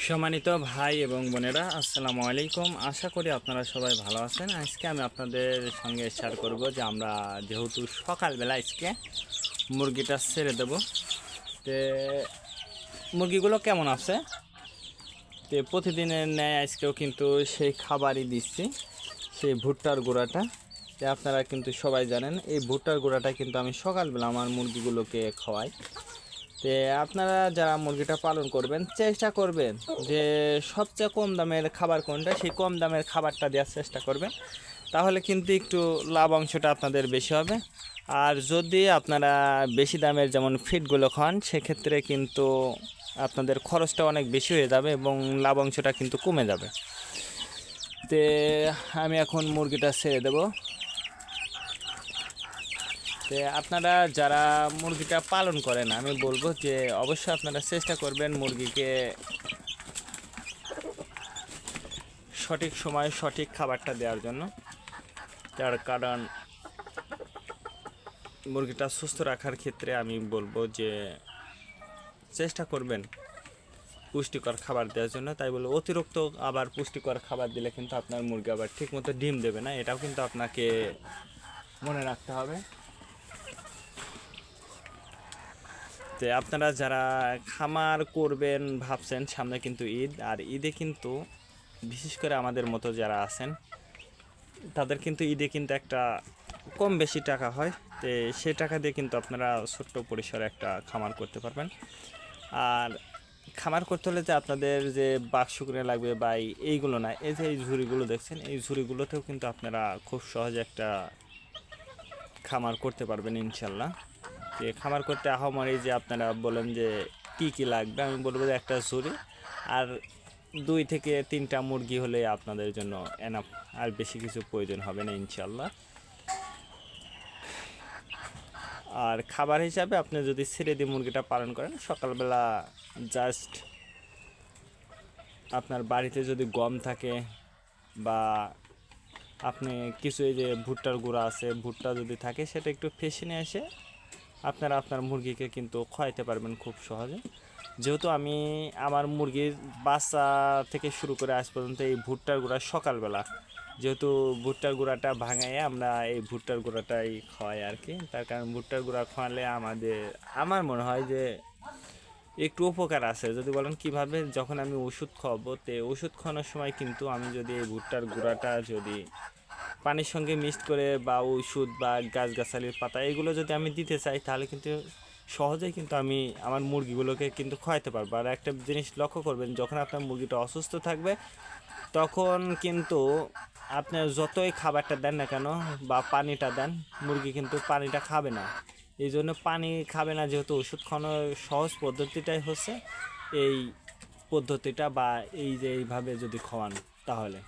সম্মানিত ভাই এবং বোনেরা, আসসালামু আলাইকুম। আশা করি আপনারা সবাই ভালো আছেন। আজকে আমি আপনাদের সঙ্গে শেয়ার করব যে আমরা যেহেতু সকালবেলা আজকে মুরগিটা ছেড়ে দেব, তে মুরগিগুলো কেমন আছে। তো প্রতিদিনের ন্যায় আজকেও কিন্তু সেই খাবারই দিচ্ছি, সেই ভুট্টার গুঁড়াটা। তো আপনারা কিন্তু সবাই জানেন এই ভুট্টার গুঁড়াটা কিন্তু আমি সকালবেলা আমার মুরগিগুলোকে খাওয়াই। তে আপনারা যারা মুরগিটা পালন করবেন চেষ্টা করবেন যে সবচেয়ে কম দামের খাবার কোনটা, সেই কম দামের খাবারটা দেওয়ার চেষ্টা করবেন, তাহলে কিন্তু একটু লাভ অংশটা আপনাদের বেশি হবে। আর যদি আপনারা বেশি দামের যেমন ফিডগুলো খান, সেক্ষেত্রে কিন্তু আপনাদের খরচটা অনেক বেশি হয়ে যাবে এবং লাভ অংশটা কিন্তু কমে যাবে। তে আমি এখন মুরগিটা ছেড়ে দেবো। তো আপনারা যারা মুরগিটা পালন করেন, আমি বলবো যে অবশ্যই আপনারা চেষ্টা করবেন মুরগিকে সঠিক সময়ে সঠিক খাবারটা দেওয়ার জন্য। তার কারণ মুরগিটা সুস্থ রাখার ক্ষেত্রে আমি বলবো যে চেষ্টা করবেন পুষ্টিকর খাবার দেওয়ার জন্য। তাই বলে অতিরিক্ত আবার পুষ্টিকর খাবার দিলে কিন্তু আপনার মুরগি আবার ঠিকমতো ডিম দেবে না, এটাও কিন্তু আপনাকে মনে রাখতে হবে। তো আপনারা যারা খামার করবেন ভাবছেন, সামনে কিন্তু ঈদ, আর ঈদে কিন্তু বিশেষ করে আমাদের মতো যারা আছেন তাদের কিন্তু ঈদে কিন্তু একটা কম বেশি টাকা হয়। তো সেই টাকা দিয়ে কিন্তু আপনারা ছোট্ট পরিসরে একটা খামার করতে পারবেন। আর খামার করতে হলে যে আপনাদের যে বাক্স কিনে লাগবে বা এইগুলো না, এই যে এই ঝুড়িগুলো দেখছেন, এই ঝুড়িগুলোতেও কিন্তু আপনারা খুব সহজে একটা খামার করতে পারবেন ইনশাল্লাহ। যে খামার করতে আহামরি যে আপনারা বলেন যে কি কি লাগবে, আমি বলবো যে একটা ঝুড়ি আর 2 থেকে 3টা মুরগি হলে আপনাদের জন্য এনাফ, আর বেশি কিছু প্রয়োজন হবে না ইনশাল্লাহ। আর খাবার হিসাবে আপনি যদি ছেড়ে দিয়ে মুরগিটা পালন করেন, সকালবেলা জাস্ট আপনার বাড়িতে যদি গম থাকে বা আপনি কিছু এই যে ভুট্টার গুঁড়া আছে, ভুট্টা যদি থাকে সেটা একটু ফেসে নিয়ে এসে আপনারা আপনার মুরগিকে কিন্তু খাওয়াইতে পারবেন খুব সহজে। যেহেতু আমি আমার মুরগির বাচ্চা থেকে শুরু করে আজ পর্যন্ত এই ভুট্টার গুঁড়া সকালবেলা, যেহেতু ভুট্টার গুঁড়াটা ভাঙাইয়ে আমরা এই ভুট্টার গুঁড়াটাই খাওয়াই আর কি। তার কারণ ভুট্টার গুঁড়া খাওয়ালে আমার মনে হয় যে একটু উপকার আছে। যদি বলেন কিভাবে, যখন আমি ওষুধ খাওয়াবো, তো ওষুধ খাওয়ানোর সময় কিন্তু আমি যদি এই ভুট্টার গুঁড়াটা যদি পানির সঙ্গে মিক্সড করে বা ওষুধ বা গাছগাছালির পাতা এগুলো যদি আমি দিতে চাই, তাহলে কিন্তু সহজেই কিন্তু আমি আমার মুরগিগুলোকে কিন্তু খাওয়াতে পারবো। আর একটা জিনিস লক্ষ্য করবেন, যখন আপনার মুরগিটা অসুস্থ থাকবে তখন কিন্তু আপনি যতই খাবারটা দেন না কেন বা পানিটা দেন, মুরগি কিন্তু পানিটা খাবে না। এই জন্য পানি খাবে না, যেহেতু ওষুধ খাওয়ানোর সহজ পদ্ধতিটাই হচ্ছে এই পদ্ধতিটা, বা এই যে এইভাবে যদি খাওয়ান তাহলে